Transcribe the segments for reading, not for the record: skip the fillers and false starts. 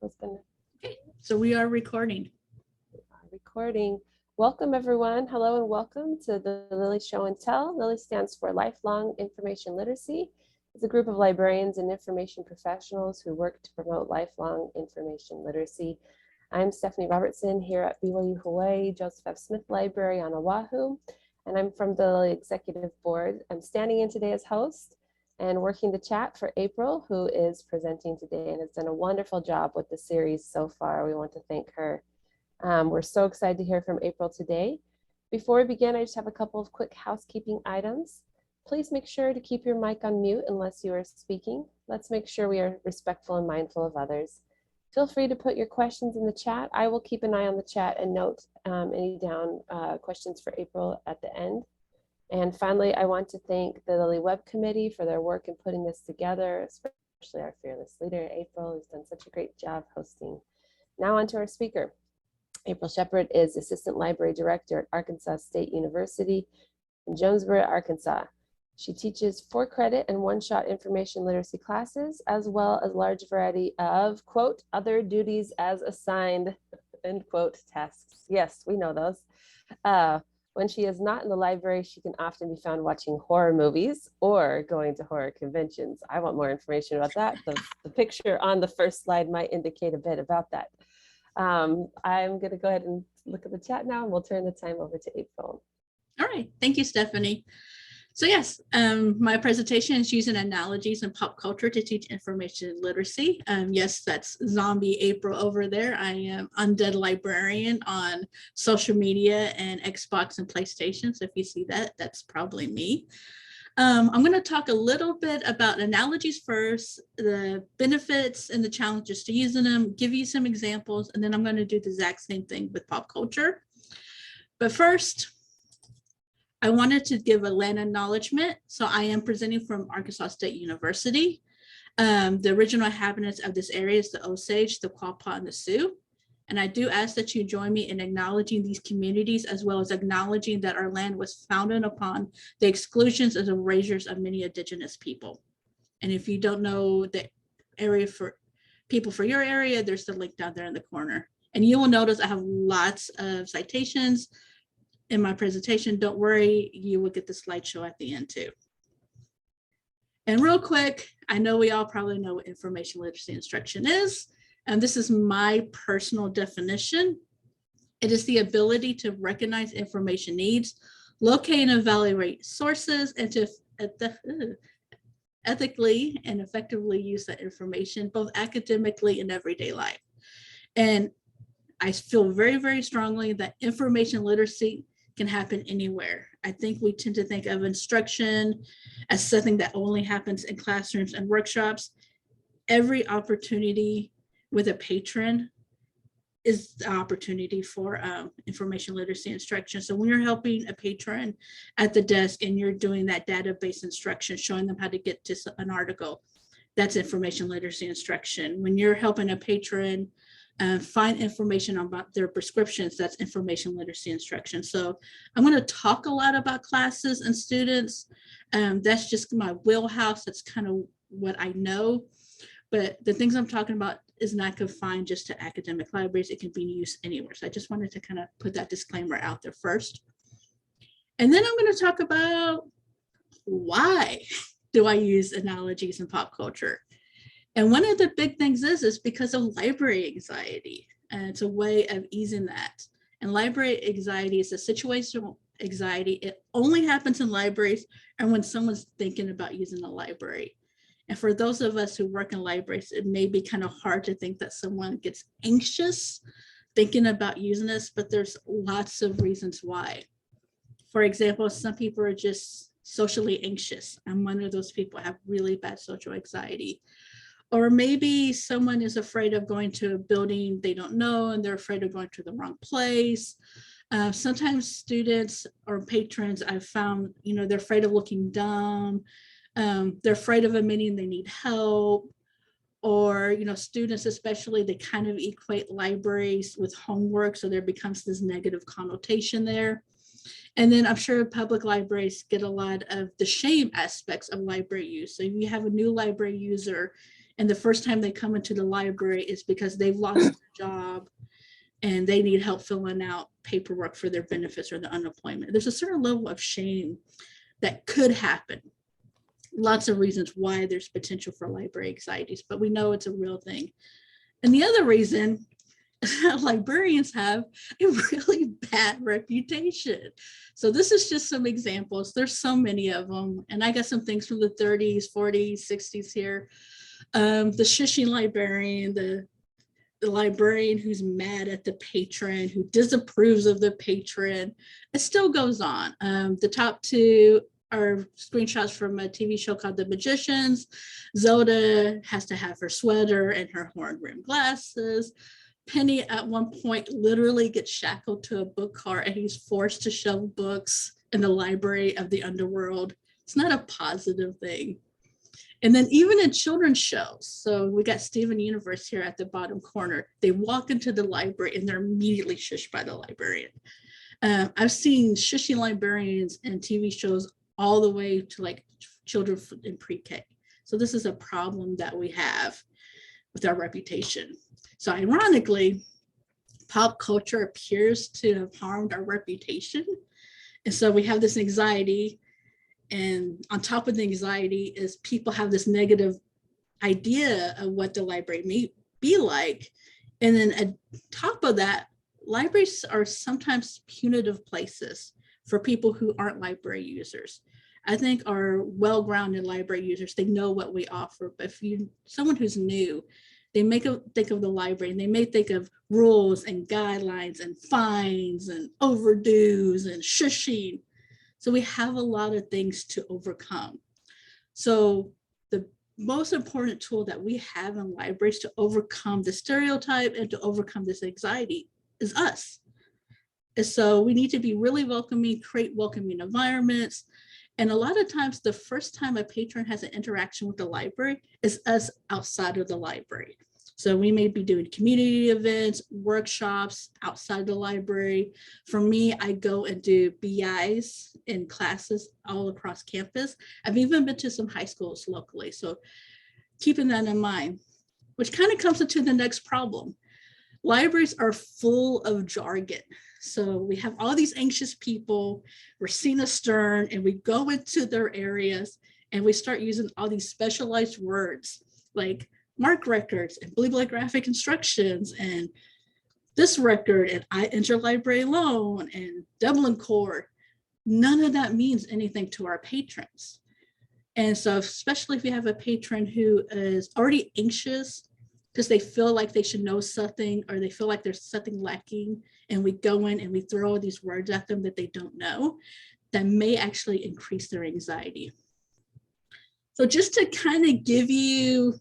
was gonna. Okay, so we are recording. Recording. Welcome everyone. Hello and welcome to the Lily Show and Tell. Lily stands for Lifelong Information Literacy. It's a group of librarians and information professionals who work to promote lifelong information literacy. I'm Stephanie Robertson here at BYU Hawaii Joseph F. Smith Library on Oahu, and I'm from the Lily Executive Board. I'm standing in today as host and working the chat for April, who is presenting today and has done a wonderful job with the series so far. We want to thank her. We're so excited to hear from April today. Before we begin, I just have a couple of quick housekeeping items. Please make sure to keep your mic on mute unless you are speaking. Let's make sure we are respectful and mindful of others. Feel free to put your questions in the chat. I will keep an eye on the chat and note any down questions for April at the end. And finally, I want to thank the Lily Web Committee for their work in putting this together, especially our fearless leader, April, who's done such a great job hosting. Now on to our speaker. April Sheppard is Assistant Library Director at Arkansas State University in Jonesboro, Arkansas. She teaches 4-credit and one-shot information literacy classes, as well as a large variety of, quote, other duties as assigned, end quote, tasks. Yes, we know those. When she is not in the library, she can often be found watching horror movies or going to horror conventions. I want more information about that. The picture on the first slide might indicate a bit about that. I'm going to go ahead and look at the chat now, and we'll turn the time over to April. All right, thank you, Stephanie. So yes, my presentation is using analogies and pop culture to teach information literacy. Yes, that's zombie April over there. I am undead librarian on social media and Xbox and PlayStation. So if you see that, that's probably me. I'm going to talk a little bit about analogies first, the benefits and the challenges to using them, give you some examples, and then I'm going to do the exact same thing with pop culture. But first, I wanted to give a land acknowledgement. So I am presenting from Arkansas State University. The original inhabitants of this area is the Osage, the Quapaw, and the Sioux. And I do ask that you join me in acknowledging these communities, as well as acknowledging that our land was founded upon the exclusions and erasures of many indigenous people. And if you don't know the area for people for your area, there's the link down there in the corner. And you will notice I have lots of citations in my presentation. Don't worry, you will get the slideshow at the end too. And real quick, I know we all probably know what information literacy instruction is. And this is my personal definition. It is the ability to recognize information needs, locate and evaluate sources, and to ethically and effectively use that information, both academically and everyday life. And I feel very, very strongly that information literacy can happen anywhere. I think we tend to think of instruction as something that only happens in classrooms and workshops. Every opportunity with a patron is the opportunity for information literacy instruction. So when you're helping a patron at the desk and you're doing that database instruction, showing them how to get to an article, that's information literacy instruction. When you're helping a patron find information about their prescriptions, that's information literacy instruction. So I'm going to talk a lot about classes and students. That's just my wheelhouse. That's kind of what I know. But the things I'm talking about is not confined just to academic libraries. It can be used anywhere. So I just wanted to kind of put that disclaimer out there first. And then I'm going to talk about why do I use analogies in pop culture? And one of the big things is because of library anxiety. And it's a way of easing that. And library anxiety is a situational anxiety. It only happens in libraries and when someone's thinking about using a library. And for those of us who work in libraries, it may be kind of hard to think that someone gets anxious thinking about using this, but there's lots of reasons why. For example, some people are just socially anxious. I'm one of those people who have really bad social anxiety. Or maybe someone is afraid of going to a building they don't know and they're afraid of going to the wrong place. Sometimes students or patrons I've found, they're afraid of looking dumb. They're afraid of admitting they need help. Or, students especially, they kind of equate libraries with homework. So there becomes this negative connotation there. And then I'm sure public libraries get a lot of the shame aspects of library use. So if you have a new library user And the first time they come into the library is because they've lost their job and they need help filling out paperwork for their benefits or their unemployment. There's a certain level of shame that could happen. Lots of reasons why there's potential for library anxieties, but we know it's a real thing. And the other reason is that librarians have a really bad reputation. So this is just some examples. There's so many of them. And I got some things from the 30s, 40s, 60s here. The shushing librarian, the librarian who's mad at the patron, who disapproves of the patron. It still goes on. The top two are screenshots from a TV show called The Magicians. Zelda has to have her sweater and her horn-rimmed glasses. Penny at one point literally gets shackled to a book cart and he's forced to shelve books in the library of the underworld. It's not a positive thing. And then even in children's shows, so we got Steven Universe here at the bottom corner, they walk into the library and they're immediately shushed by the librarian. I've seen shushing librarians in TV shows all the way to like children in pre-K. So this is a problem that we have with our reputation. So ironically, pop culture appears to have harmed our reputation. And so we have this anxiety, and on top of the anxiety is people have this negative idea of what the library may be like. And then on top of that, libraries are sometimes punitive places for people who aren't library users. I think our well-grounded library users, they know what we offer, but if you someone who's new, they may think of the library and they may think of rules and guidelines and fines and overdues and shushing. So we have a lot of things to overcome. So the most important tool that we have in libraries to overcome the stereotype and to overcome this anxiety is us. And so we need to be really welcoming, create welcoming environments. And a lot of times, the first time a patron has an interaction with the library is us outside of the library. So we may be doing community events, workshops outside the library. For me, I go and do BIs in classes all across campus. I've even been to some high schools locally. So keeping that in mind, which kind of comes into the next problem. Libraries are full of jargon. So we have all these anxious people, we're seen as stern, and we go into their areas and we start using all these specialized words like mark records and bibliographic instructions and this record and interlibrary loan and Dublin Core. None of that means anything to our patrons. And so especially if you have a patron who is already anxious because they feel like they should know something or they feel like there's something lacking, and we go in and we throw these words at them that they don't know, that may actually increase their anxiety. So just to kind of give you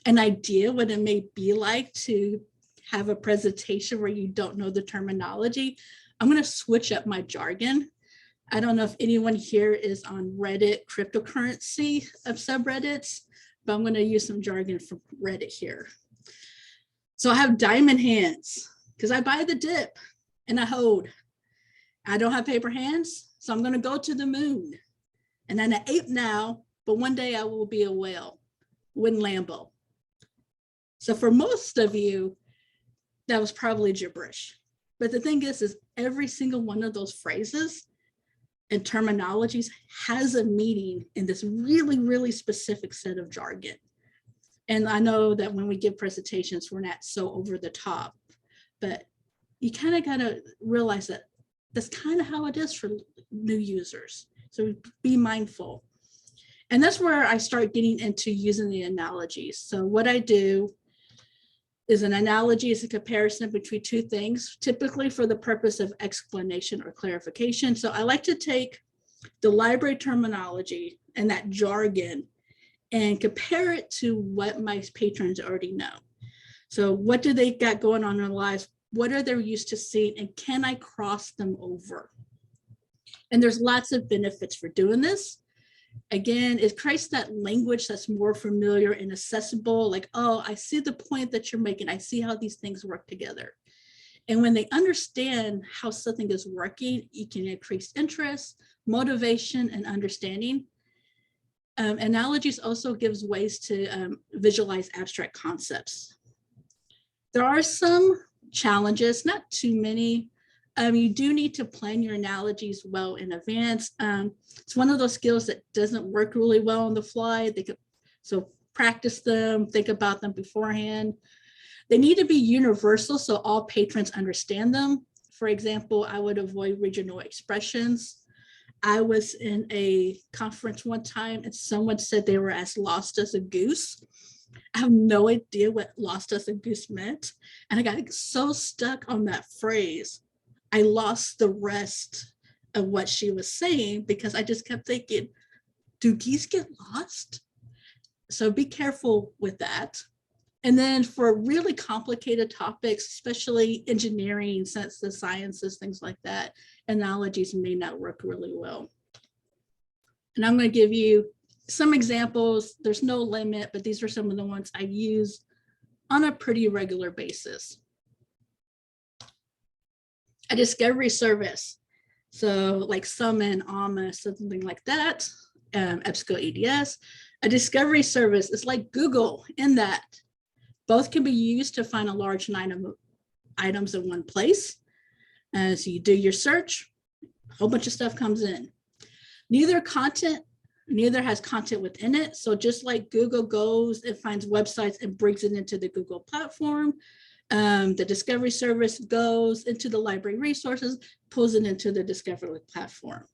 an idea what it may be like to have a presentation where you don't know the terminology, I'm going to switch up my jargon. I don't know if anyone here is on Reddit cryptocurrency subreddits, but I'm going to use some jargon from Reddit here. So I have diamond hands because I buy the dip and I hold. I don't have paper hands, so I'm going to go to the moon. And I'm an ape now, but one day I will be a whale. Win Lambo. So for most of you, that was probably gibberish. But the thing is every single one of those phrases and terminologies has a meaning in this really, really specific set of jargon. And I know that when we give presentations, we're not so over the top, but you kind of got to realize that that's kind of how it is for new users. So be mindful. And that's where I start getting into using the analogies. So what I do is an analogy is a comparison between two things, typically for the purpose of explanation or clarification. So I like to take the library terminology and that jargon and compare it to what my patrons already know. So what do they got going on in their lives? What are they used to seeing? And can I cross them over? And there's lots of benefits for doing this. Again, it creates that language that's more familiar and accessible, like, oh, I see the point that you're making. I see how these things work together. And when they understand how something is working, you can increase interest, motivation, and understanding. Analogies also gives ways to visualize abstract concepts. There are some challenges, not too many. You do need to plan your analogies well in advance. It's one of those skills that doesn't work really well on the fly. So practice them, think about them beforehand. They need to be universal so all patrons understand them. For example, I would avoid regional expressions. I was in a conference one time and someone said they were as lost as a goose. I have no idea what lost as a goose meant. And I got so stuck on that phrase. I lost the rest of what she was saying because I just kept thinking, do geese get lost? So be careful with that. And then for really complicated topics, especially engineering, the sciences, things like that, analogies may not work really well. And I'm going to give you some examples. There's no limit, but these are some of the ones I use on a pretty regular basis. A discovery service. So like Summon, AMA, something like that, EBSCO EDS. A discovery service is like Google in that both can be used to find a large amount of items in one place. So you do your search, a whole bunch of stuff comes in. Neither has content within it. So just like Google goes, it finds websites and brings it into the Google platform. The discovery service goes into the library resources, pulls it into the discovery platform.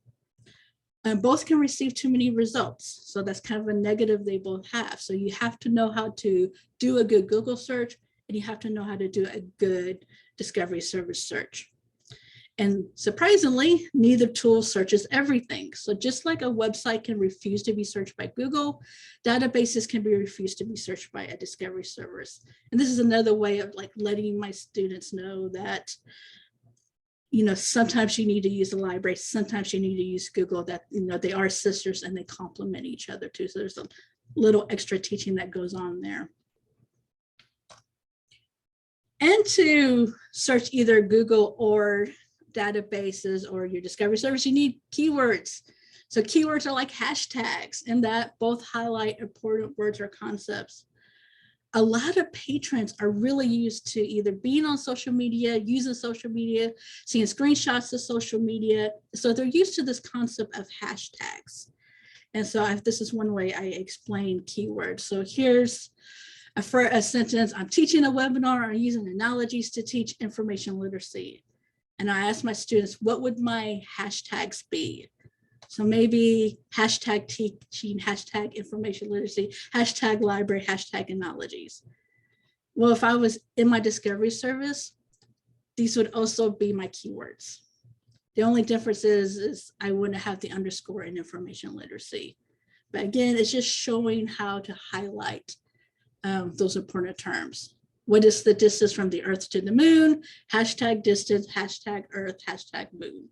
Both can receive too many results. So that's kind of a negative they both have. So you have to know how to do a good Google search, and you have to know how to do a good discovery service search. And surprisingly, neither tool searches everything. So just like a website can refuse to be searched by Google, databases can be refused to be searched by a discovery service. And this is another way of like letting my students know that, you know, sometimes you need to use the library, sometimes you need to use Google, that, you know, they are sisters and they complement each other too. So there's a little extra teaching that goes on there. And to search either Google or databases or your discovery service, you need keywords. So keywords are like hashtags, and that both highlight important words or concepts. A lot of patrons are really used to either being on social media, using social media, seeing screenshots of social media. So they're used to this concept of hashtags. And so this is one way I explain keywords. So here's for a sentence: I'm teaching a webinar, I'm using analogies to teach information literacy. And I asked my students, what would my hashtags be? So maybe hashtag teaching, hashtag information literacy, hashtag library, hashtag analogies. Well, if I was in my discovery service, these would also be my keywords. The only difference is I wouldn't have the underscore in information literacy. But again, it's just showing how to highlight those important terms. What is the distance from the Earth to the moon? Hashtag distance, hashtag Earth, hashtag moon.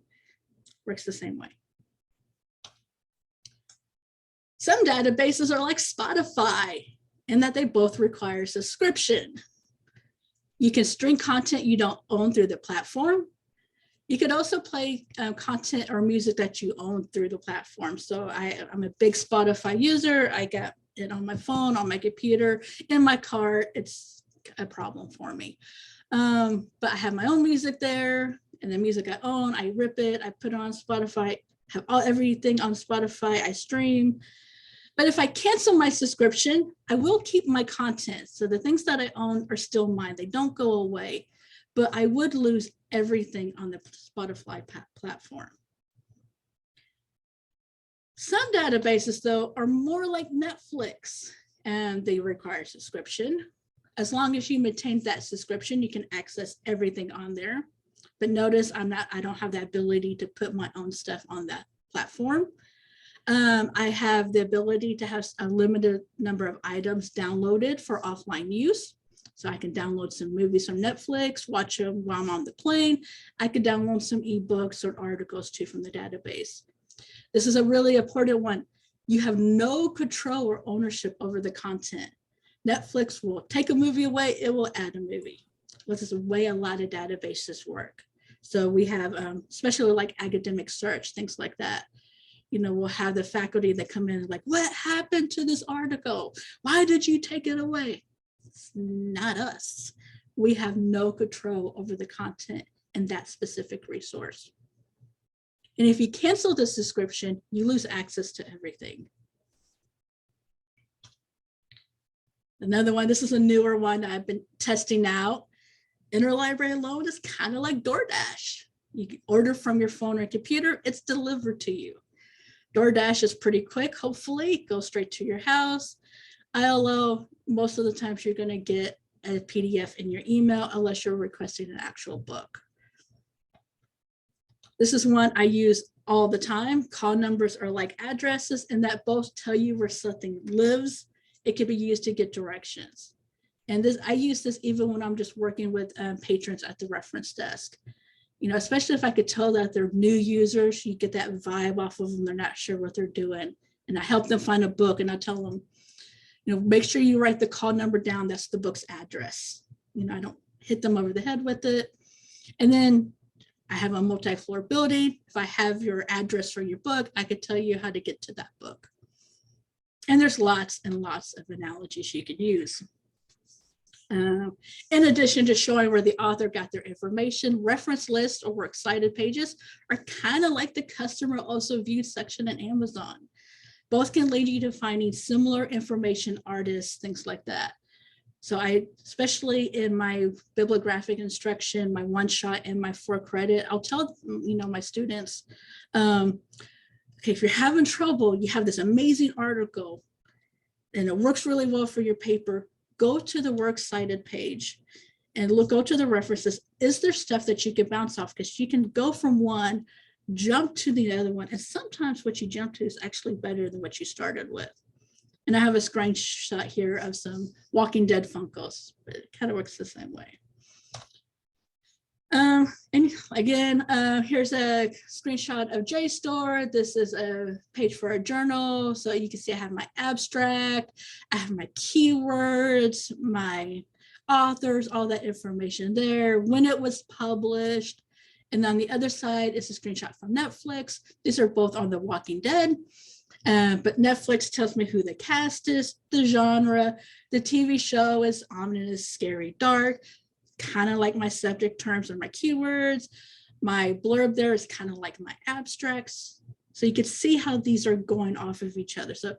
Works the same way. Some databases are like Spotify in that they both require subscription. You can stream content you don't own through the platform. You could also play content or music that you own through the platform. So I'm a big Spotify user. I got it on my phone, on my computer, in my car. It's a problem for me. But I have my own music there, and the music I own, I rip it, I put it on Spotify, have everything on Spotify, I stream. But if I cancel my subscription, I will keep my content. So the things that I own are still mine. They don't go away, but I would lose everything on the Spotify platform. Some databases, though, are more like Netflix, and they require subscription. As long as you maintain that subscription, you can access everything on there. But notice I don't have the ability to put my own stuff on that platform. I have the ability to have a limited number of items downloaded for offline use. So I can download some movies from Netflix, watch them while I'm on the plane. I could download some ebooks or articles too from the database. This is a really important one. You have no control or ownership over the content. Netflix will take a movie away, it will add a movie. This is the way a lot of databases work. So we have, especially like academic search, things like that. we'll have the faculty that come in like, what happened to this article? Why did you take it away? It's not us. We have no control over the content in that specific resource. And if you cancel this subscription, you lose access to everything. Another one, this is a newer one I've been testing out. Interlibrary loan is kind of like DoorDash. You can order from your phone or computer, it's delivered to you. DoorDash is pretty quick, hopefully, goes straight to your house. ILO, most of the times you're gonna get a PDF in your email unless you're requesting an actual book. This is one I use all the time. Call numbers are like addresses, and that both tell you where something lives. It can be used to get directions. And this, I use this even when I'm just working with patrons at the reference desk. Especially if I could tell that they're new users, you get that vibe off of them. They're not sure what they're doing. And I help them find a book, and I tell them, make sure you write the call number down. That's the book's address. I don't hit them over the head with it. And then I have a multi-floor building. If I have your address for your book, I could tell you how to get to that book. And there's lots and lots of analogies you can use. In addition to showing where the author got their information, reference lists or works cited pages are kind of like the customer also viewed section in Amazon. Both can lead you to finding similar information, artists, things like that. So I, especially in my bibliographic instruction, my one-shot and my 4-credit, I'll tell my students, okay, if you're having trouble, you have this amazing article and it works really well for your paper, go to the works cited page and go to the references. Is there stuff that you can bounce off? Because you can go from one, jump to the other one. And sometimes what you jump to is actually better than what you started with. And I have a screenshot here of some Walking Dead Funkos, but it kind of works the same way. And again, here's a screenshot of JSTOR. This is a page for a journal. So you can see I have my abstract, I have my keywords, my authors, all that information there, when it was published. And on the other side is a screenshot from Netflix. These are both on The Walking Dead. But Netflix tells me who the cast is, the genre. The TV show is ominous, scary, dark, kind of like my subject terms or my keywords. My blurb there is kind of like my abstracts. So you can see how these are going off of each other. So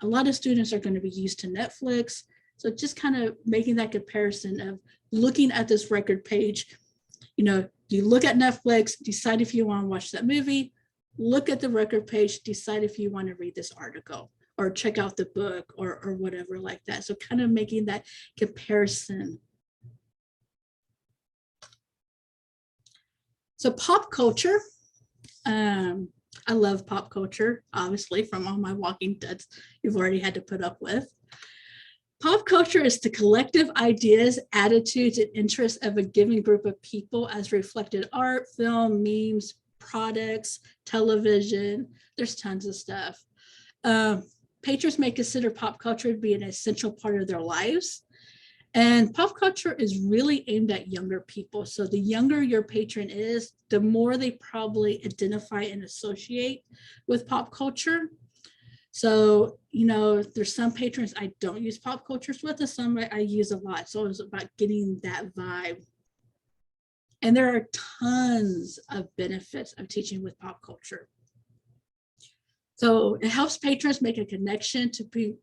a lot of students are going to be used to Netflix. So just kind of making that comparison of looking at this record page. You look at Netflix, decide if you want to watch that movie. Look at the record page, decide if you want to read this article or check out the book or whatever like that. So kind of making that comparison. So pop culture, I love pop culture, obviously from all my Walking Deads you've already had to put up with. Pop culture is the collective ideas, attitudes, and interests of a given group of people as reflected art, film, memes, products, television. There's tons of stuff. Patrons may consider pop culture to be an essential part of their lives. And pop culture is really aimed at younger people. So the younger your patron is, the more they probably identify and associate with pop culture. So, there's some patrons I don't use pop cultures with, and some I use a lot. So it's about getting that vibe. And there are tons of benefits of teaching with pop culture. So it helps patrons make a connection to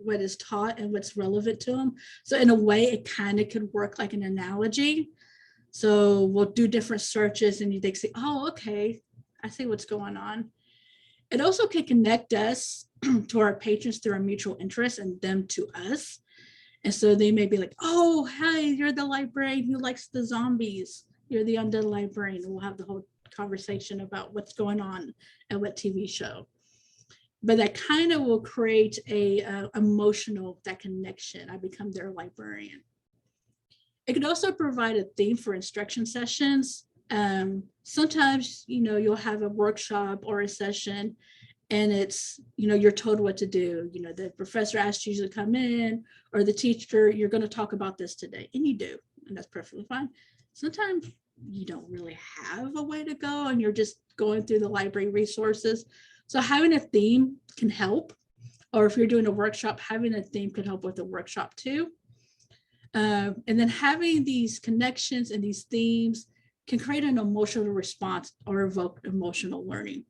what is taught and what's relevant to them. So in a way, it kind of could work like an analogy. So we'll do different searches and they say, oh, okay, I see what's going on. It also can connect us to our patrons through our mutual interests and them to us. And so they may be like, oh, hi, you're the librarian who likes the zombies. You're the undead librarian. We'll have the whole conversation about what's going on at what TV show. But that kind of will create a emotional, that connection. I become their librarian. It could also provide a theme for instruction sessions. Sometimes, you'll have a workshop or a session and it's, you're told what to do. The professor asks you to come in, or the teacher, you're going to talk about this today, and you do, and that's perfectly fine. Sometimes you don't really have a way to go and you're just going through the library resources. So having a theme can help, or if you're doing a workshop, having a theme can help with the workshop too. And then having these connections and these themes can create an emotional response or evoke emotional learning.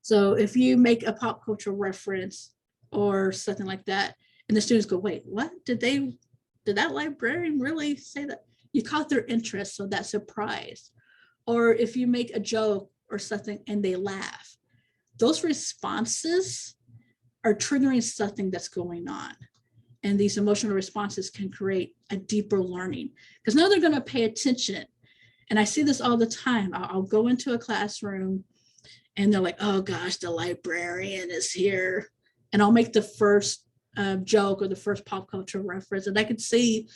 So if you make a pop culture reference or something like that, and the students go, wait, what? Did that librarian really say that? You caught their interest, so that surprise. Or if you make a joke or something and they laugh, those responses are triggering something that's going on. And these emotional responses can create a deeper learning, because now they're going to pay attention. And I see this all the time. I'll go into a classroom and they're like, oh gosh, the librarian is here. And I'll make the first joke or the first pop culture reference. And I can see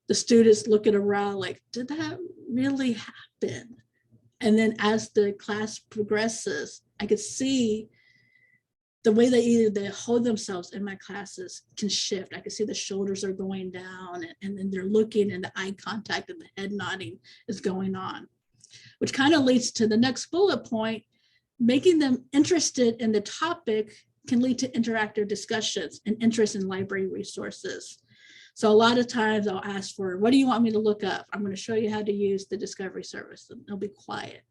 the students looking around like, did that really happen? And then as the class progresses, I could see the way they hold themselves in my classes can shift. I can see the shoulders are going down, and then they're looking, and the eye contact and the head nodding is going on, which kind of leads to the next bullet point. Making them interested in the topic can lead to interactive discussions and interest in library resources. So a lot of times I'll ask for, what do you want me to look up? I'm going to show you how to use the discovery service. And they'll be quiet.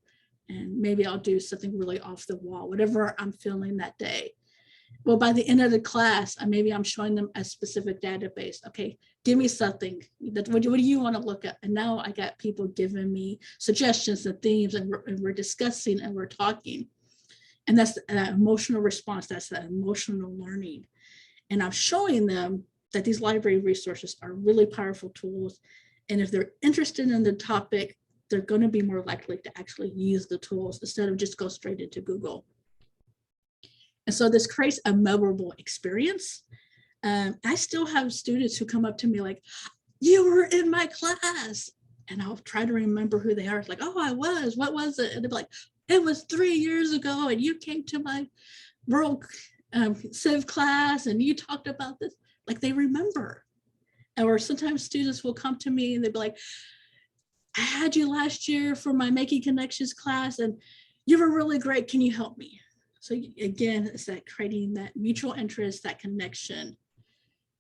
And maybe I'll do something really off the wall, whatever I'm feeling that day. Well, by the end of the class, maybe I'm showing them a specific database. Okay, give me something. What do you want to look at? And now I got people giving me suggestions and themes, and we're discussing and we're talking. And that's that emotional response. That's that emotional learning. And I'm showing them that these library resources are really powerful tools. And if they're interested in the topic, they're going to be more likely to actually use the tools instead of just go straight into Google. And so this creates a memorable experience. I still have students who come up to me like, you were in my class. And I'll try to remember who they are. It's like, oh, I was. What was it? And they're like, it was 3 years ago, and you came to my world civ class, and you talked about this. Like, they remember. Or sometimes students will come to me and they'll be like, I had you last year for my Making Connections class, and you were really great. Can you help me? So again, it's that creating that mutual interest, that connection.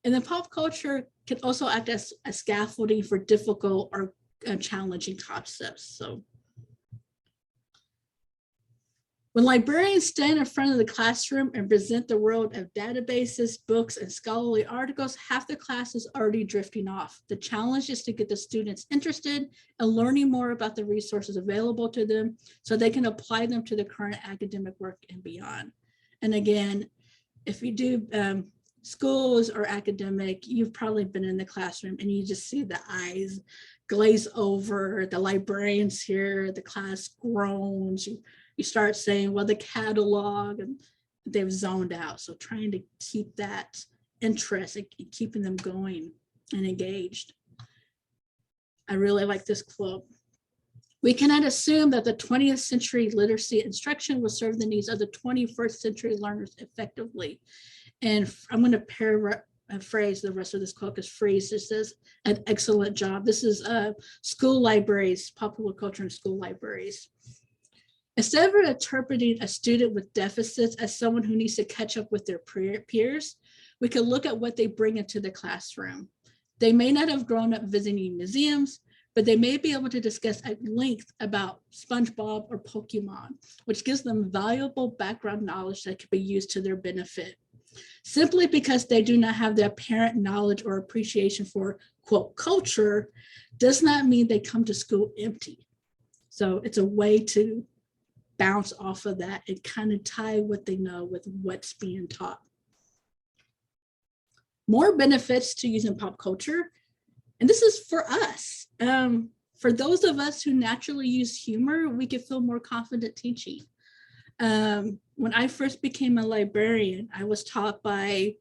And then pop culture can also act as a scaffolding for difficult or challenging concepts. So when librarians stand in front of the classroom and present the world of databases, books, and scholarly articles, half the class is already drifting off. The challenge is to get the students interested in learning more about the resources available to them so they can apply them to the current academic work and beyond. And again, if you do schools or academic, you've probably been in the classroom and you just see the eyes glaze over, the librarians here, the class groans. You start saying, well, the catalog, and they've zoned out. So trying to keep that interest and keeping them going and engaged. I really like this quote. We cannot assume that the 20th century literacy instruction will serve the needs of the 21st century learners effectively. And I'm going to paraphrase the rest of this quote because Freeze says an excellent job. This is school libraries, popular culture in school libraries. Instead of interpreting a student with deficits as someone who needs to catch up with their peers, we can look at what they bring into the classroom. They may not have grown up visiting museums, but they may be able to discuss at length about SpongeBob or Pokemon, which gives them valuable background knowledge that can be used to their benefit. Simply because they do not have the apparent knowledge or appreciation for, quote, culture, does not mean they come to school empty. So it's a way to bounce off of that and kind of tie what they know with what's being taught. More benefits to using pop culture, and this is for us. For those of us who naturally use humor, we can feel more confident teaching. When I first became a librarian, I was taught by,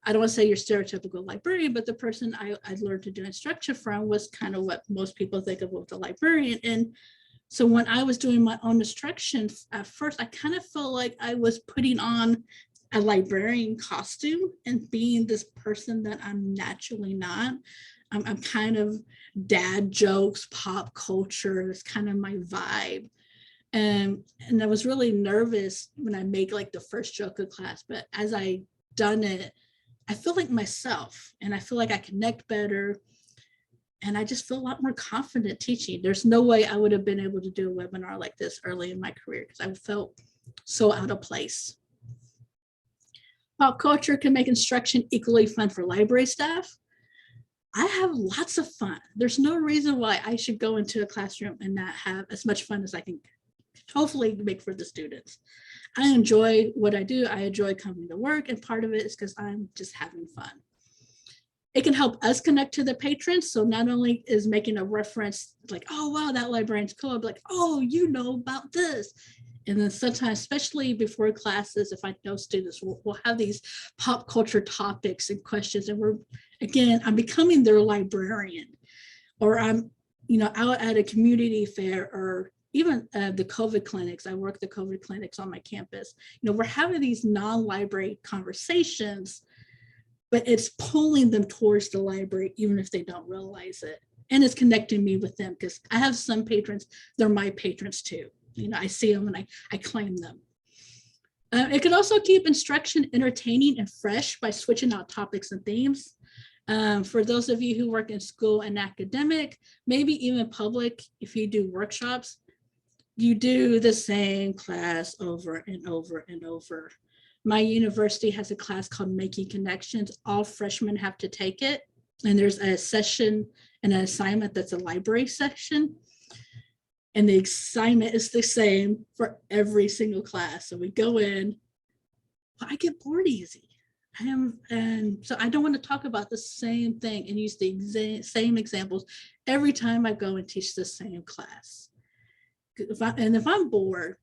I don't want to say your stereotypical librarian, but the person I learned to do instruction from was kind of what most people think of with a librarian. And so when I was doing my own instruction, at first, I kind of felt like I was putting on a librarian costume and being this person that I'm naturally not. I'm kind of dad jokes, pop culture, it's kind of my vibe. And I was really nervous when I made like the first joke of class, but as I done it, I feel like myself and I feel like I connect better. And I just feel a lot more confident teaching. There's no way I would have been able to do a webinar like this early in my career because I felt so out of place. Pop culture can make instruction equally fun for library staff. I have lots of fun. There's no reason why I should go into a classroom and not have as much fun as I can hopefully make for the students. I enjoy what I do. I enjoy coming to work, and part of it is because I'm just having fun. It can help us connect to the patrons. So not only is making a reference like, oh, wow, that librarian's cool, I'm like, oh, you know about this. And then sometimes, especially before classes, if I know students, we'll have these pop culture topics and questions. And I'm becoming their librarian, or I'm, out at a community fair, or even the COVID clinics. I work the COVID clinics on my campus. We're having these non-library conversations, but it's pulling them towards the library, even if they don't realize it. And it's connecting me with them because I have some patrons, they're my patrons too. I see them and I claim them. It could also keep instruction entertaining and fresh by switching out topics and themes. For those of you who work in school and academic, maybe even public, if you do workshops, you do the same class over and over and over. My university has a class called Making Connections. All freshmen have to take it. And there's a session and an assignment that's a library section. And the assignment is the same for every single class. So we go in, but I get bored easy. And so I don't want to talk about the same thing and use the same examples every time I go and teach the same class. If I'm bored,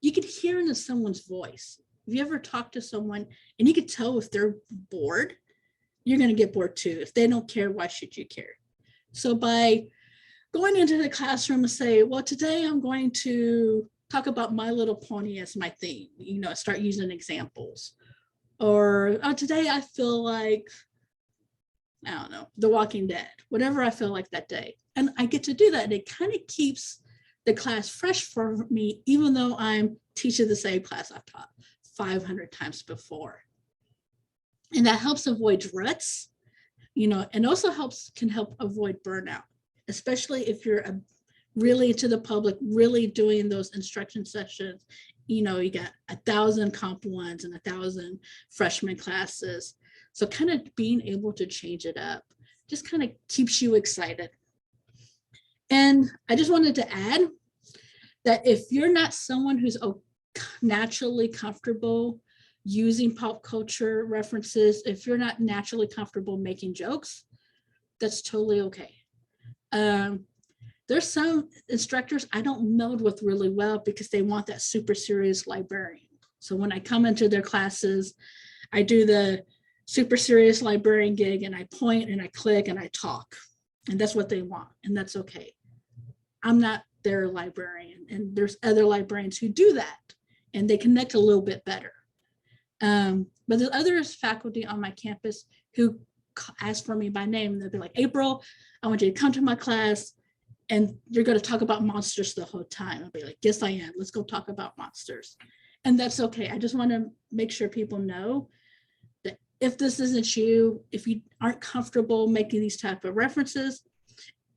you can hear in someone's voice. If you ever talk to someone and you can tell if they're bored, you're going to get bored too. If they don't care, why should you care? So by going into the classroom and say, well, today I'm going to talk about My Little Pony as my theme, start using examples. Or, oh, today I feel like, I don't know, The Walking Dead, whatever I feel like that day. And I get to do that. And it kind of keeps the class fresh for me, even though I'm teaching the same class I've taught 500 times before. And that helps avoid ruts, and also can help avoid burnout, especially if you're really to the public, really doing those instruction sessions. You got 1,000 Comp 1s and 1,000 freshman classes. So kind of being able to change it up just kind of keeps you excited. And I just wanted to add that if you're not someone who's naturally comfortable using pop culture references, if you're not naturally comfortable making jokes, that's totally okay. There's some instructors I don't meld with really well because they want that super serious librarian. So when I come into their classes, I do the super serious librarian gig and I point and I click and I talk. And that's what they want. And that's okay. I'm not their librarian. And there's other librarians who do that and they connect a little bit better. But there's other faculty on my campus who ask for me by name. They'll be like, April, I want you to come to my class and you're going to talk about monsters the whole time. I'll be like, yes, I am. Let's go talk about monsters. And that's okay. I just want to make sure people know that if this isn't you, if you aren't comfortable making these type of references,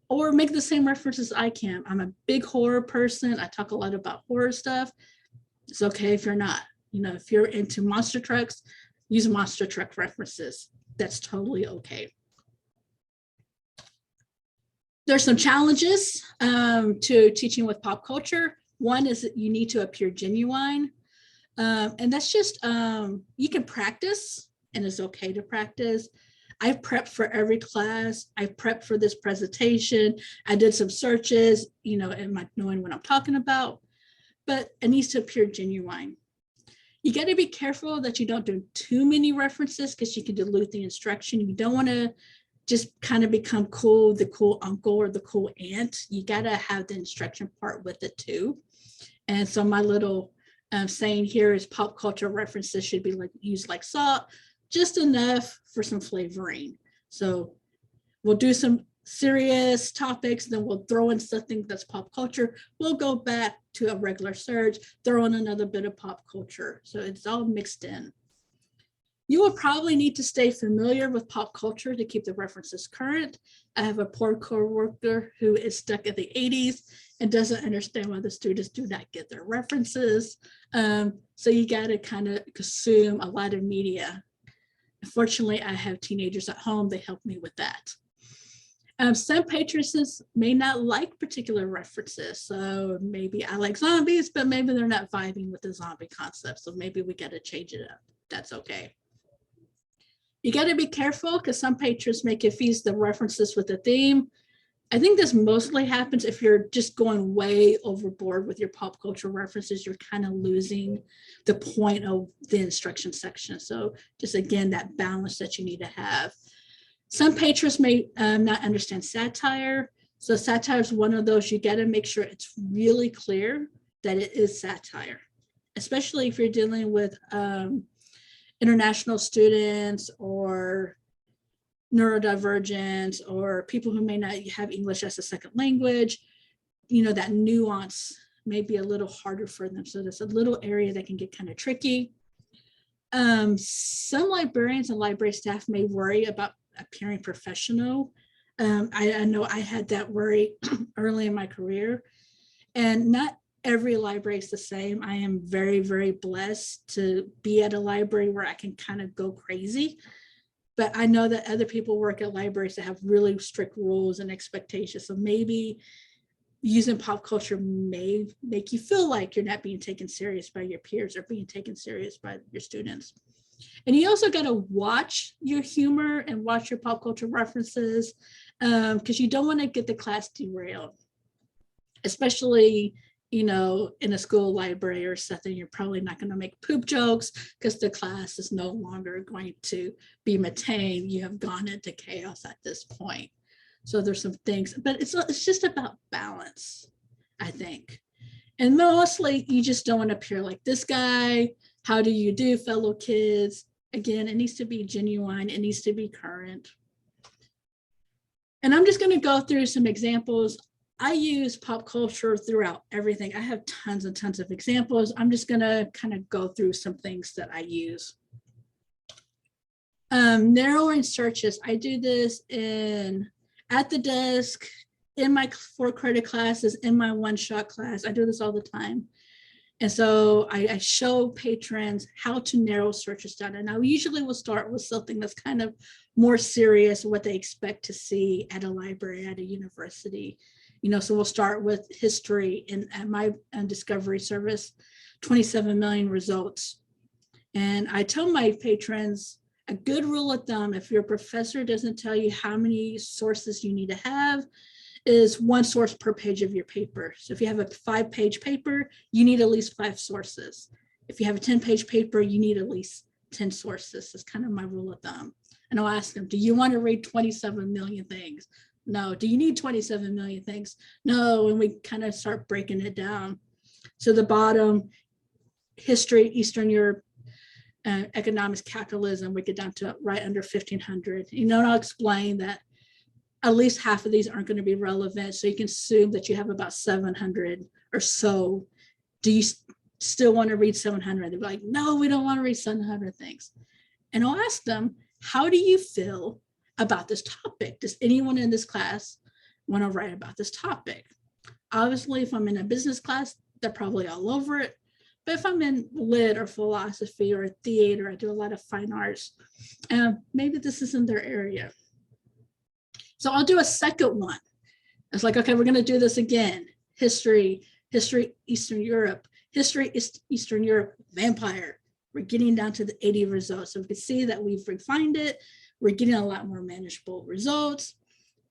or make the same references I can. I'm a big horror person. I talk a lot about horror stuff. It's okay if you're not. If you're into monster trucks, use monster truck references. That's totally okay. There's some challenges to teaching with pop culture. One is that you need to appear genuine. And that's just, you can practice and it's okay to practice. I've prepped for every class. I've prepped for this presentation. I did some searches, knowing what I'm talking about, but it needs to appear genuine. You got to be careful that you don't do too many references because you can dilute the instruction. You don't want to just kind of become cool, the cool uncle or the cool aunt. You got to have the instruction part with it too. And so my little saying here is pop culture references should be used like salt, just enough for some flavoring. So we'll do some serious topics, then we'll throw in something that's pop culture. We'll go back to a regular search, throw in another bit of pop culture. So it's all mixed in. You will probably need to stay familiar with pop culture to keep the references current. I have a poor coworker who is stuck in the 80s and doesn't understand why the students do not get their references. So you got to kind of consume a lot of media. Unfortunately, I have teenagers at home. They help me with that. Some patrons may not like particular references. So maybe I like zombies, but maybe they're not vibing with the zombie concept. So maybe we got to change it up. That's okay. You got to be careful because some patrons may confuse the references with the theme. I think this mostly happens if you're just going way overboard with your pop culture references. You're kind of losing the point of the instruction section. So just again, that balance that you need to have. Some patrons may not understand satire. So satire is one of those, you got to make sure it's really clear that it is satire, especially if you're dealing with international students or neurodivergent or people who may not have English as a second language. You know, that nuance may be a little harder for them. So there's a little area that can get kind of tricky. Some librarians and library staff may worry about appearing professional. I know I had that worry early in my career, and not every library is the same. I am very, very blessed to be at a library where I can kind of go crazy. But I know that other people work at libraries that have really strict rules and expectations. So maybe using pop culture may make you feel like you're not being taken serious by your peers or being taken serious by your students. And you also got to watch your humor and watch your pop culture references because you don't want to get the class derailed, especially, you know, in a school library or something. You're probably not going to make poop jokes because the class is no longer going to be maintained. You have gone into chaos at this point. So there's some things, but it's just about balance, I think. And mostly you just don't want to appear like this guy. How do you do, fellow kids? Again, it needs to be genuine. It needs to be current. And I'm just going to go through some examples. I use pop culture throughout everything. I have tons and tons of examples. I'm just going to kind of go through some things that I use. Narrowing searches. I do this at the desk, in my 4-credit classes, in my one-shot class. I do this all the time. And so I show patrons how to narrow searches down. And I usually will start with something that's kind of more serious, what they expect to see at a library, at a university. You know, so we'll start with history. And at my discovery service, 27 million results. And I tell my patrons, a good rule of thumb, if your professor doesn't tell you how many sources you need to have, is 1 source per page of your paper. So if you have a 5-page paper, you need at least 5 sources. If you have a 10-page paper, you need at least 10 sources. That's kind of my rule of thumb. And I'll ask them, do you want to read 27 million things? No. Do you need 27 million things? No. And we kind of start breaking it down. So the bottom, history, Eastern Europe, economics, capitalism, we get down to right under 1,500. You know, and I'll explain that at least half of these aren't going to be relevant. So you can assume that you have about 700 or so. Do you still want to read 700? They're like, no, we don't want to read 700 things. And I'll ask them, how do you feel about this topic? Does anyone in this class want to write about this topic? Obviously, if I'm in a business class, they're probably all over it. But if I'm in lit or philosophy or theater, I do a lot of fine arts, maybe this isn't their area. So I'll do a second one. It's like, okay, we're going to do this again. History, Eastern Europe, Eastern Europe, vampire. We're getting down to the 80 results. So we can see that we've refined it. We're getting a lot more manageable results.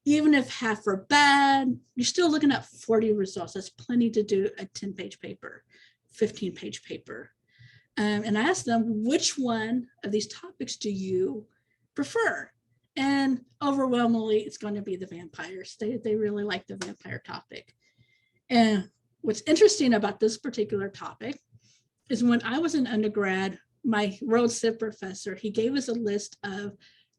Even if half are bad, you're still looking at 40 results. That's plenty to do a 10-page paper, 15-page paper. And I asked them, which one of these topics do you prefer? And overwhelmingly, it's going to be the vampires. They really like the vampire topic. And what's interesting about this particular topic is when I was an undergrad, my World Civ professor, he gave us a list of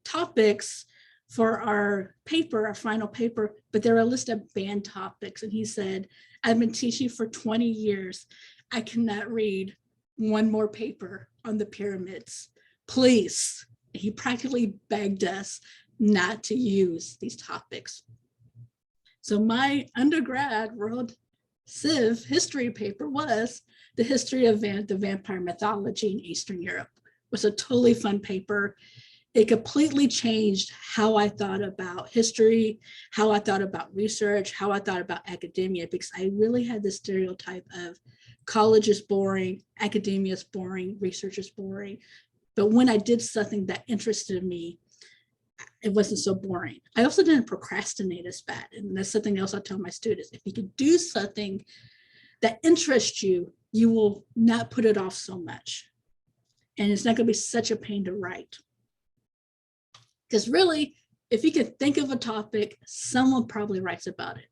topics for our paper, our final paper, but there are a list of banned topics. And he said, I've been teaching for 20 years. I cannot read one more paper on the pyramids. Please. He practically begged us not to use these topics. So my undergrad World Civ history paper was the history of the vampire mythology in Eastern Europe. It was a totally fun paper. It completely changed how I thought about history, how I thought about research, how I thought about academia, because I really had this stereotype of college is boring, academia is boring, research is boring. But when I did something that interested me, it wasn't so boring. I also didn't procrastinate as bad. And that's something else I tell my students. If you can do something that interests you, you will not put it off so much. And it's not going to be such a pain to write. Because really, if you can think of a topic, someone probably writes about it.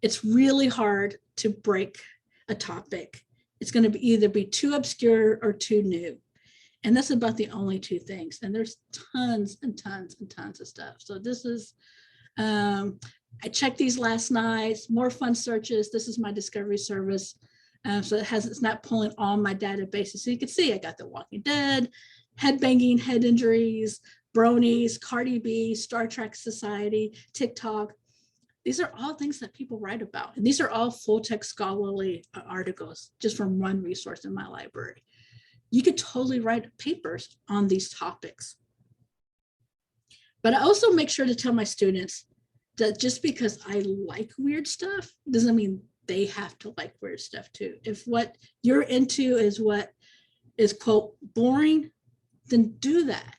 It's really hard to break a topic. It's going to either be too obscure or too new. And that's about the only two things. And there's tons and tons and tons of stuff. So this is, I checked these last night, more fun searches. This is my discovery service. So it's not pulling all my databases. So you can see I got The Walking Dead, head banging, head injuries, bronies, Cardi B, Star Trek Society, TikTok. These are all things that people write about. And these are all full text scholarly articles just from one resource in my library. You could totally write papers on these topics. But I also make sure to tell my students that just because I like weird stuff doesn't mean they have to like weird stuff too. If what you're into is what is, quote, boring, then do that.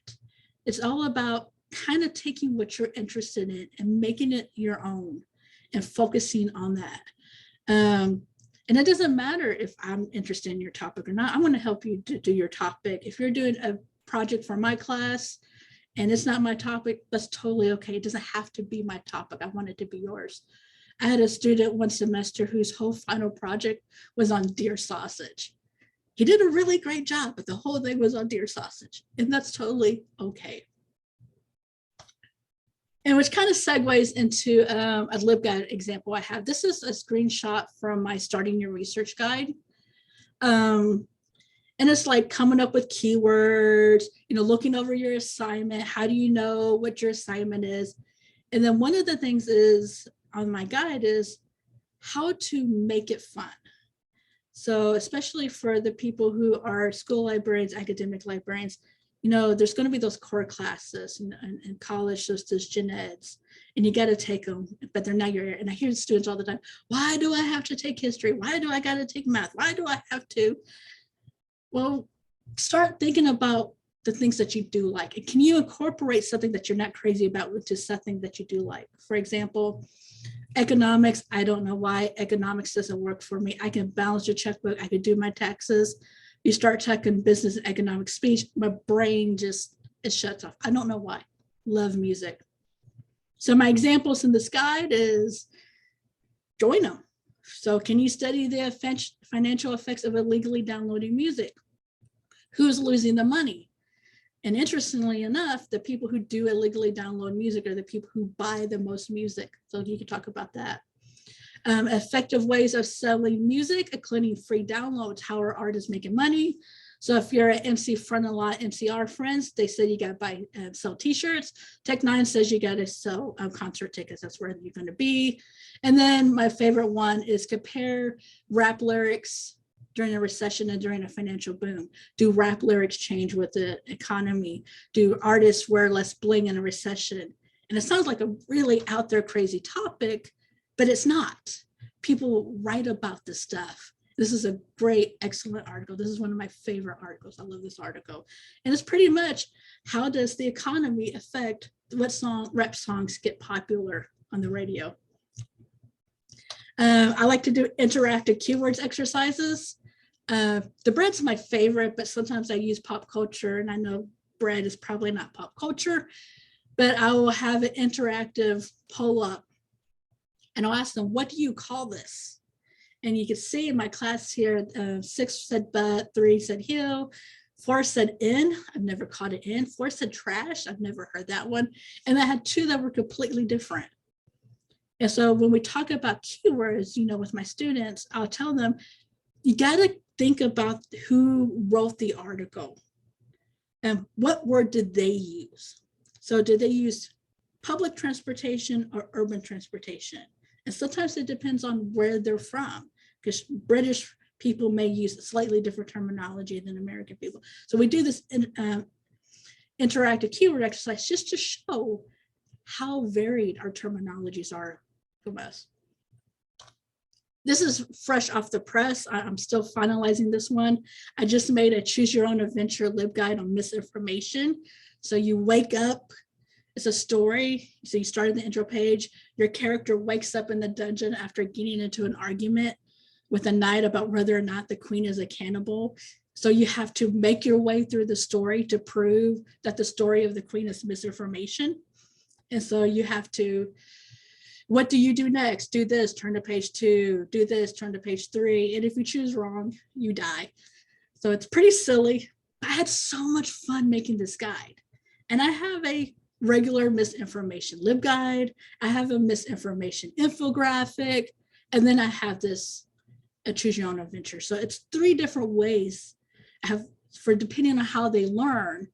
It's all about kind of taking what you're interested in and making it your own and focusing on that. And it doesn't matter if I'm interested in your topic or not. I want to help you to do your topic. If you're doing a project for my class and it's not my topic, that's totally okay. It doesn't have to be my topic. I want it to be yours. I had a student one semester whose whole final project was on deer sausage. He did a really great job, but the whole thing was on deer sausage, and that's totally okay. And which kind of segues into a Libguide example I have. This is a screenshot from my Starting Your Research Guide. And it's like coming up with keywords, looking over your assignment. How do you know what your assignment is? And then one of the things is on my guide is how to make it fun. So especially for the people who are school librarians, academic librarians, there's going to be those core classes in college, those gen eds, and you got to take them, but they're not your area. And I hear students all the time, why do I have to take history? Why do I got to take math? Why do I have to? Well, start thinking about the things that you do like. And can you incorporate something that you're not crazy about into something that you do like? For example, economics, I don't know why economics doesn't work for me. I can balance your checkbook. I could do my taxes. You start talking business and economic speech, my brain it shuts off. I don't know why. Love music. So my examples in this guide is join them. So can you study the financial effects of illegally downloading music? Who's losing the money? And interestingly enough, the people who do illegally download music are the people who buy the most music. So you can talk about that. Effective ways of selling music, including free downloads. How are artists making money? So if you're an MC Front a Lot, MCR friends, they said you got to buy sell t-shirts. Tech9 says you got to sell concert tickets. That's where you're going to be. And then my favorite one is compare rap lyrics during a recession and during a financial boom. Do rap lyrics change with the economy? Do artists wear less bling in a recession? And it sounds like a really out there crazy topic, but it's not. People write about this stuff. This is a great, excellent article. This is one of my favorite articles. I love this article. And it's pretty much, how does the economy affect what rap songs get popular on the radio? I like to do interactive keywords exercises. The bread's my favorite, but sometimes I use pop culture, and I know bread is probably not pop culture, but I will have an interactive pull up. And I'll ask them, what do you call this? And you can see in my class here, 6 said but, 3 said heel, Forrest said in, I've never caught it in. Forrest said trash, I've never heard that one. And I had two that were completely different. And so when we talk about keywords, with my students, I'll tell them, you got to think about who wrote the article and what word did they use. So did they use public transportation or urban transportation? And sometimes it depends on where they're from, because British people may use slightly different terminology than American people. So we do this interactive keyword exercise just to show how varied our terminologies are from us. This is fresh off the press. I'm still finalizing this one. I just made a choose your own adventure Libguide on misinformation. So you wake up, it's a story. So you start in the intro page. Your character wakes up in the dungeon after getting into an argument with a knight about whether or not the queen is a cannibal. So you have to make your way through the story to prove that the story of the queen is misinformation. And so you have to, what do you do next? Do this, turn to page 2, do this, turn to page 3. And if you choose wrong, you die. So it's pretty silly. I had so much fun making this guide. And I have a regular misinformation Libguide. I have a misinformation infographic. And then I have this, a choose your own adventure. So it's 3 different ways I have for depending on how they learn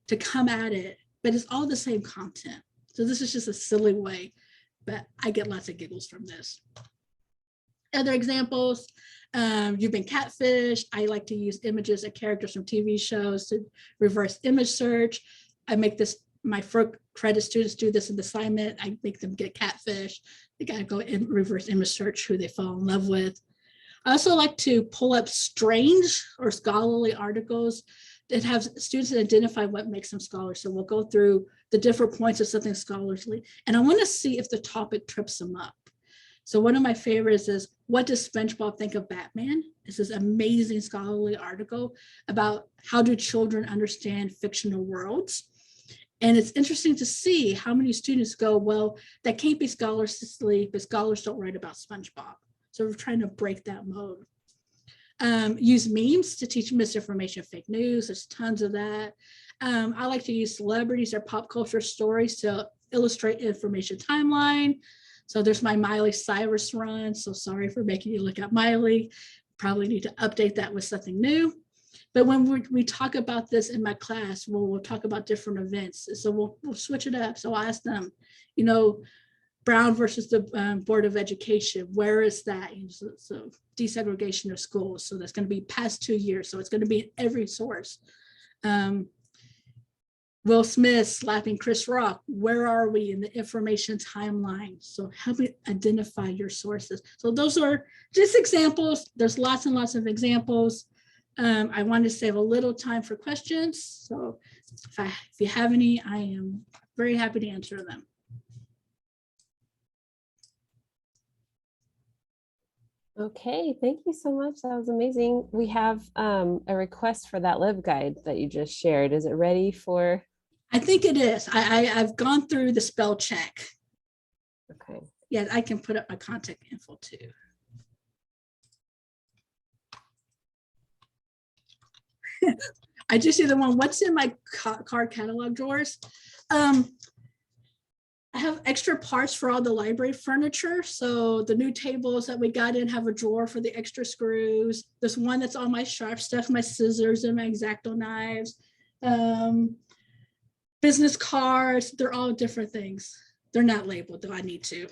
to come at it, but it's all the same content. So this is just a silly way, but I get lots of giggles from this. Other examples, you've been catfished. I like to use images of characters from TV shows to reverse image search. I make this, my first credit students do this in the assignment. I make them get catfished. They got to go and reverse image search who they fall in love with. I also like to pull up strange or scholarly articles that have students identify what makes them scholars. So we'll go through the different points of something scholarly, and I want to see if the topic trips them up. So one of my favorites is, what does SpongeBob think of Batman? This is an amazing scholarly article about how do children understand fictional worlds. And it's interesting to see how many students go, well, that can't be scholarly, but scholars don't write about SpongeBob. So we're trying to break that mode. Use memes to teach misinformation, fake news. There's tons of that. I like to use celebrities or pop culture stories to illustrate information timeline. So there's my Miley Cyrus run. So sorry for making you look at Miley. Probably need to update that with something new. But when we talk about this in my class, we'll talk about different events. So we'll switch it up. So I ask them, Brown versus the Board of Education, where is that? So desegregation of schools. So that's going to be past 2 years. So it's going to be in every source. Will Smith slapping Chris Rock, where are we in the information timeline? So help me identify your sources. So those are just examples. There's lots and lots of examples. I want to save a little time for questions. So if you have any, I am very happy to answer them. Okay, thank you so much. That was amazing. We have a request for that Libguide that you just shared. Is it ready for? I think it is. I've gone through the spell check. Okay. Yeah, I can put up my contact info too. I just see the one, what's in my card catalog drawers? I have extra parts for all the library furniture. So the new tables that we got in have a drawer for the extra screws. There's one that's all my sharp stuff, my scissors and my X-Acto knives. Business cards, they're all different things. They're not labeled, though I need to.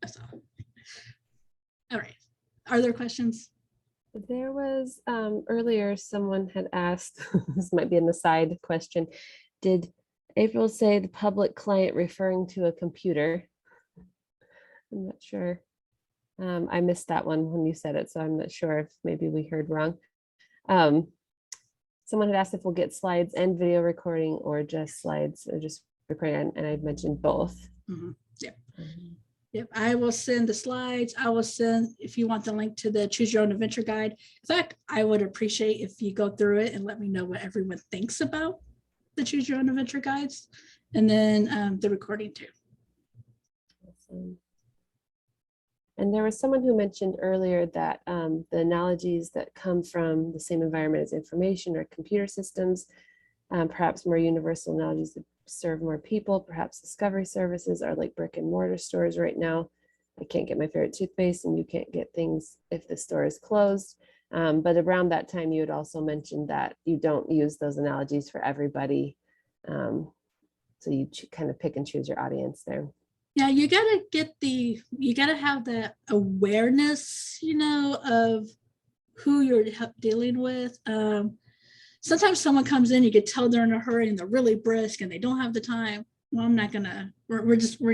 That's all. All right. Are there questions? There was earlier someone had asked, this might be an aside question, did April say the public client referring to a computer? I'm not sure. I missed that one when you said it, so I'm not sure if maybe we heard wrong. Someone had asked if we'll get slides and video recording or just slides or just recording, and I mentioned both. Mm-hmm. Yep. Yep, I will send the slides. I will send, if you want the link to the Choose Your Own Adventure Guide. In fact, I would appreciate if you go through it and let me know what everyone thinks about the Choose Your Own Adventure Guides, and then the recording too. Awesome. And there was someone who mentioned earlier that the analogies that come from the same environment as information or computer systems, perhaps more universal analogies that serve more people, perhaps discovery services are like brick and mortar stores right now. I can't get my favorite toothpaste and you can't get things if the store is closed. But around that time, you had also mentioned that you don't use those analogies for everybody. So you kind of pick and choose your audience there. Yeah, you gotta have the awareness, of who you're dealing with. Sometimes someone comes in, you could tell they're in a hurry and they're really brisk and they don't have the time. Well, I'm not gonna, we're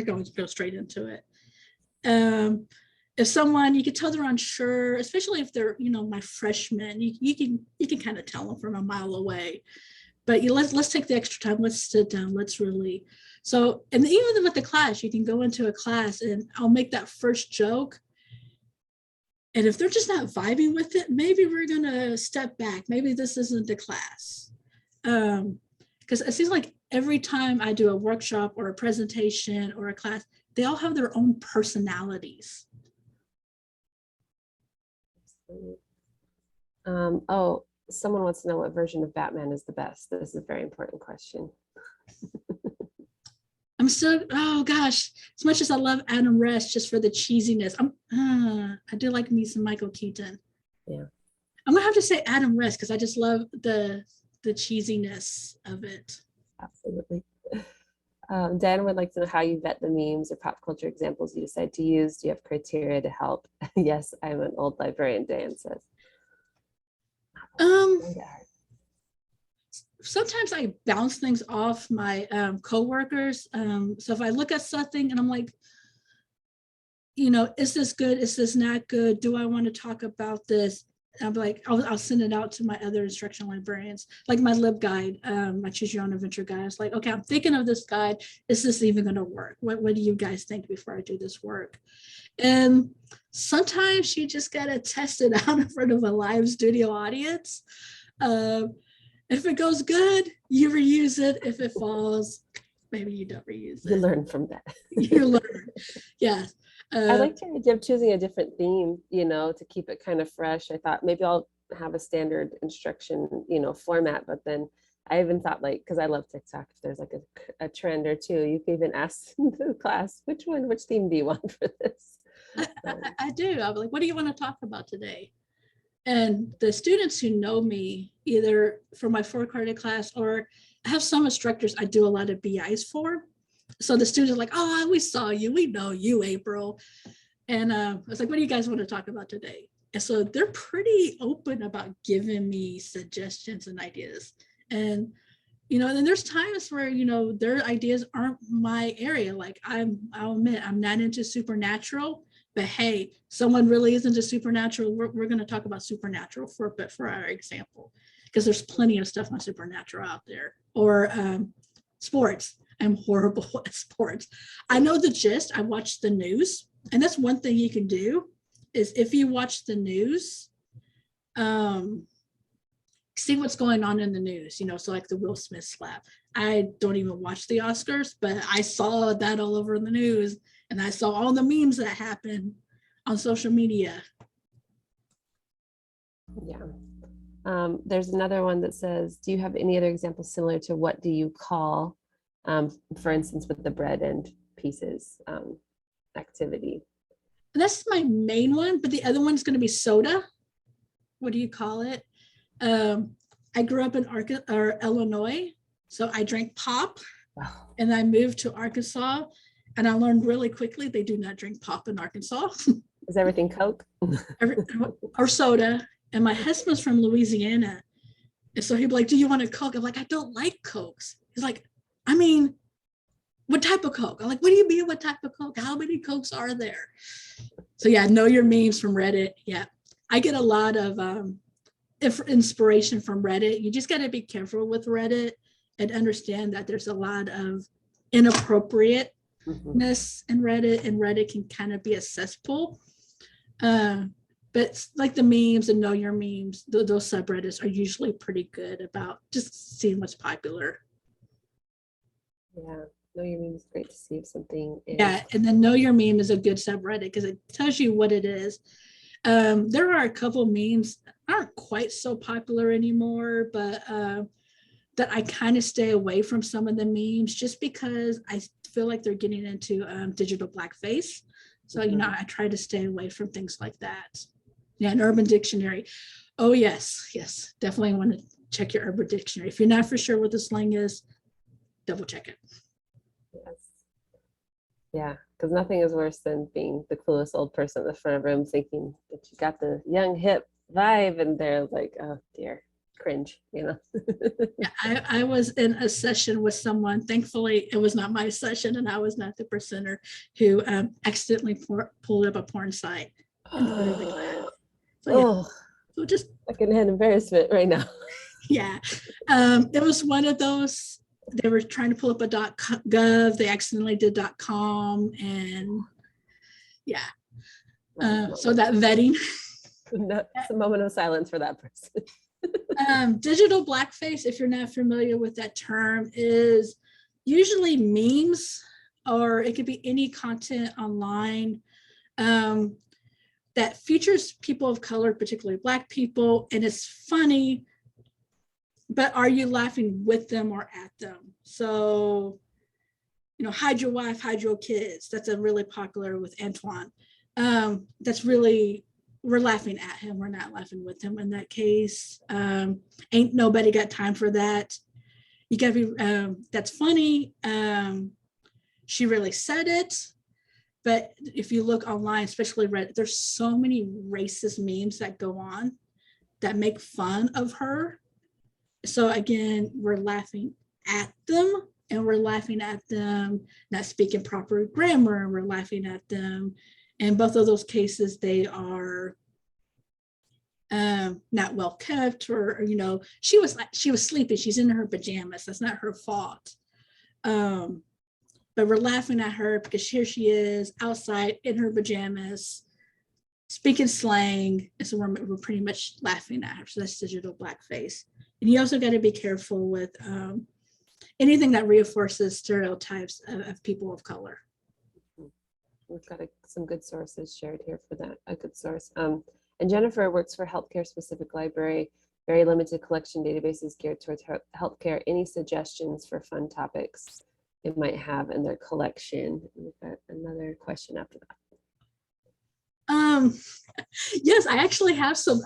going to go straight into it. If someone, you could tell they're unsure, especially if they're, my freshmen, you can kind of tell them from a mile away. But let's take the extra time. Let's sit down. Let's really. So, and even with the class, you can go into a class and I'll make that first joke. And if they're just not vibing with it, maybe we're going to step back. Maybe this isn't the class. Because it seems like every time I do a workshop or a presentation or a class, they all have their own personalities. Oh, someone wants to know what version of Batman is the best. This is a very important question. I'm still, oh gosh, as much as I love Adam West just for the cheesiness, I do like me some Michael Keaton. Yeah. I'm gonna have to say Adam West because I just love the cheesiness of it. Absolutely. Dan would like to know how you vet the memes or pop culture examples you decide to use. Do you have criteria to help? Yes, I'm an old librarian, Dan says. Sometimes I bounce things off my coworkers. So if I look at something and I'm like, is this good? Is this not good? Do I want to talk about this? I'm like, I'll send it out to my other instructional librarians, like my Libguide, my Choose Your Own Adventure guide. It's like, okay, I'm thinking of this guide. Is this even going to work? What do you guys think before I do this work? And sometimes you just got to test it out in front of a live studio audience. If it goes good, you reuse it. If it falls, maybe you don't reuse it. You learn from that. You learn. Yeah. I like your idea of choosing a different theme, to keep it kind of fresh. I thought maybe I'll have a standard instruction, format, but then I even thought because I love TikTok, if there's like a trend or two, you can even ask the class, which theme do you want for this? I do. I'll be like, what do you want to talk about today? And the students who know me, either from my 4-credit class or I have some instructors I do a lot of BIs for. So the students are like, oh, we saw you. We know you, April. And I was like, what do you guys want to talk about today? And so they're pretty open about giving me suggestions and ideas. And, then there's times where, their ideas aren't my area. Like I'll admit, I'm not into supernatural. But hey, someone really is into supernatural. We're going to talk about supernatural for a bit for our example, because there's plenty of stuff on supernatural out there. Or sports. I'm horrible at sports. I know the gist. I watch the news, and that's one thing you can do is if you watch the news, see what's going on in the news. So like the Will Smith slap. I don't even watch the Oscars, but I saw that all over the news. And I saw all the memes that happen on social media. Yeah. There's another one that says, do you have any other examples similar to what do you call, for instance, with the bread and pieces activity? That's my main one, but the other one's going to be soda. What do you call it? I grew up in Illinois, so I drank pop, and I moved to Arkansas. And I learned really quickly they do not drink pop in Arkansas. Is everything Coke? Or soda. And my husband's from Louisiana. And so he'd be like, do you want a Coke? I'm like, I don't like Cokes. He's like, what type of Coke? I'm like, what do you mean, what type of Coke? How many Cokes are there? So yeah, know your memes from Reddit. Yeah, I get a lot of inspiration from Reddit. You just got to be careful with Reddit and understand that there's a lot of inappropriate in Reddit, and Reddit can kind of be a cesspool. But like the memes and know your memes, those subreddits are usually pretty good about just seeing what's popular. Know your meme is great to see if something is. Yeah, and then Know Your Meme is a good subreddit because it tells you what it is. There are a couple memes that aren't quite so popular anymore, but that I kind of stay away from some of the memes just because I feel like they're getting into digital blackface. So, you know, I try to stay away from things like that. Yeah, an Urban Dictionary. Oh, yes, yes, definitely want to check your Urban Dictionary. If you're not for sure what the slang is, double check it. Yes. Yeah, because nothing is worse than being the clueless old person in the front of the room thinking that you got the young hip vibe and they're like, oh dear, cringe, you know. Yeah, I was in a session with someone. Thankfully, it was not my session and I was not the presenter who accidentally pulled up a porn site in front of the class. So, yeah. Oh, So just secondhand embarrassment right now. yeah, it was one of those. They were trying to pull up a .gov. They accidentally did .com, and yeah. So that vetting. It's a moment of silence for that person. Digital blackface, if you're not familiar with that term, is usually memes, or it could be any content online that features people of color, particularly Black people, and it's funny, but are you laughing with them or at them? So, you know, hide your wife, hide your kids. That's a really popular with Antoine. That's really, we're laughing at him. We're not laughing with him in that case. Ain't nobody got time for that. You gotta be, that's funny. She really said it. But if you look online, especially Reddit, there's so many racist memes that go on that make fun of her. So again, we're laughing at them, and we're laughing at them not speaking proper grammar, and we're laughing at them. In both of those cases, they are not well kept, or you know, she was sleeping. She's in her pajamas. That's not her fault. But we're laughing at her because here she is outside in her pajamas, speaking slang, and so we're pretty much laughing at her. So that's digital blackface. And you also got to be careful with anything that reinforces stereotypes of people of color. We've got some good sources shared here for that, a good source. And Jennifer works for healthcare specific library, very limited collection databases geared towards healthcare. Any suggestions for fun topics they might have in their collection? We've got another question after that. Yes, I actually have some,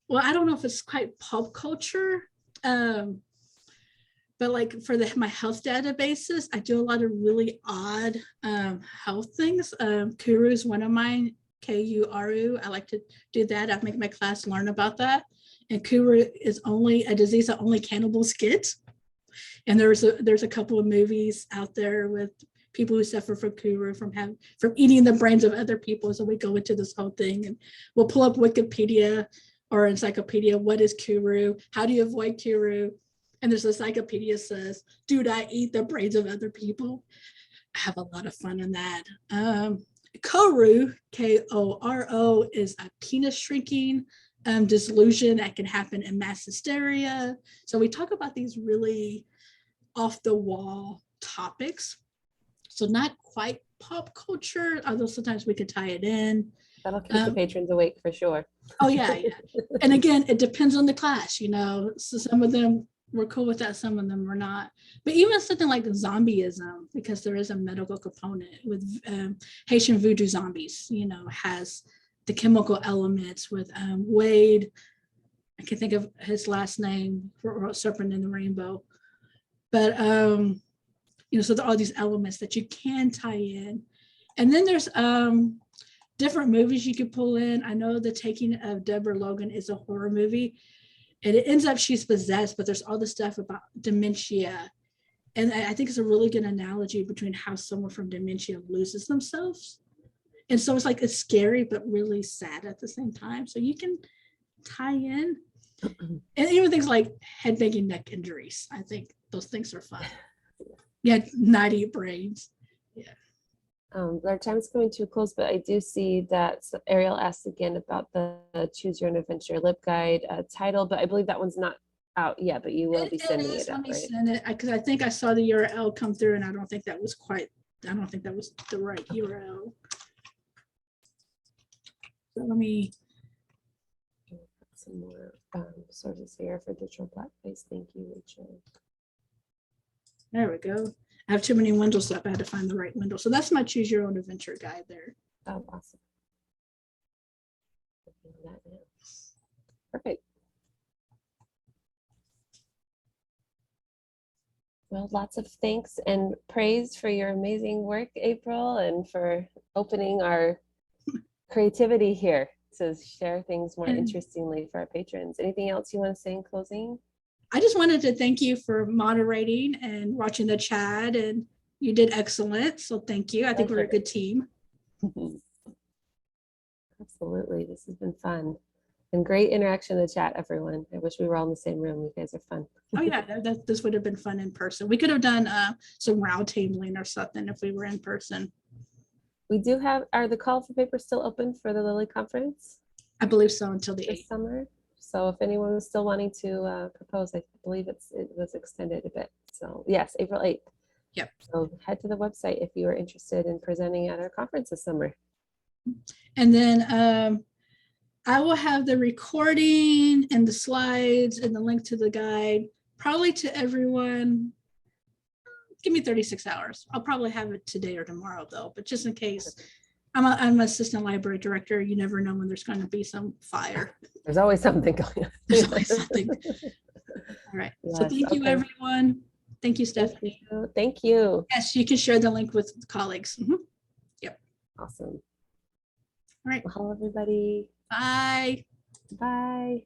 well, I don't know if it's quite pop culture, but like for my health databases, I do a lot of really odd health things. Kuru is one of mine, Kuru. I like to do that. I make my class learn about that. And Kuru is only a disease that only cannibals get. And there's a couple of movies out there with people who suffer from Kuru, from eating the brains of other people. So we go into this whole thing, and we'll pull up Wikipedia or encyclopedia. What is Kuru? How do you avoid Kuru? And there's a encyclopedia says, "Do not eat the brains of other people." I have a lot of fun in that. Koro, Koro, is a penis shrinking disillusion that can happen in mass hysteria. So we talk about these really off the wall topics. So not quite pop culture, although sometimes we could tie it in. That'll keep the patrons awake for sure. Oh yeah, yeah. And again, it depends on the class, you know. So some of them were cool with that, some of them were not. But even something like zombieism, because there is a medical component with Haitian voodoo zombies, you know, has the chemical elements with Wade. I can think of his last name, wrote Serpent in the Rainbow. But you know, so there are all these elements that you can tie in. And then there's different movies you could pull in. I know The Taking of Deborah Logan is a horror movie, and it ends up she's possessed, but there's all this stuff about dementia. And I think it's a really good analogy between how someone from dementia loses themselves. And so it's like, it's scary, but really sad at the same time. So you can tie in. And even things like head banging neck injuries. I think those things are fun. Yeah, not eat brains. Yeah. Our time's coming to a close, but I do see that Ariel asked again about the Choose Your Own Adventure Libguide title, but I believe that one's not out yet, but you will be sending it Let out, me right? send it because I think I saw the URL come through and I don't think that was the right URL. So let me, Some more sources here for digital blackface. Thank you, Rachel. there we go. I have too many windows up. I had to find the right window. So that's my choose your own adventure guide there. Oh, awesome. Perfect. Well, lots of thanks and praise for your amazing work, April, and for opening our creativity here to share things more And- interestingly for our patrons. Anything else you want to say in closing? I just wanted to thank you for moderating and watching the chat, and you did excellent. So thank you. I think we're a good team. Absolutely. This has been fun and great interaction in the chat, everyone. I wish we were all in the same room. You guys are fun. Oh yeah, this would have been fun in person. We could have done some round tabling or something if we were in person. We do have, are the call for papers still open for the Lilly conference I believe so until the this 8th. summer? So if anyone was still wanting to propose, I believe it was extended a bit. So yes, April 8th. Yep. So head to the website if you are interested in presenting at our conference this summer. And then I will have the recording and the slides and the link to the guide probably to everyone. Give me 36 hours. I'll probably have it today or tomorrow though, but just in case. I'm an assistant library director. You never know when there's going to be some fire. There's always something going on. There's always something. All right. So Yes, thank you, okay. everyone. Thank you, Stephanie. Thank you. Yes, you can share the link with colleagues. Yep. Awesome. All right. Well, hello, everybody. Bye. Bye.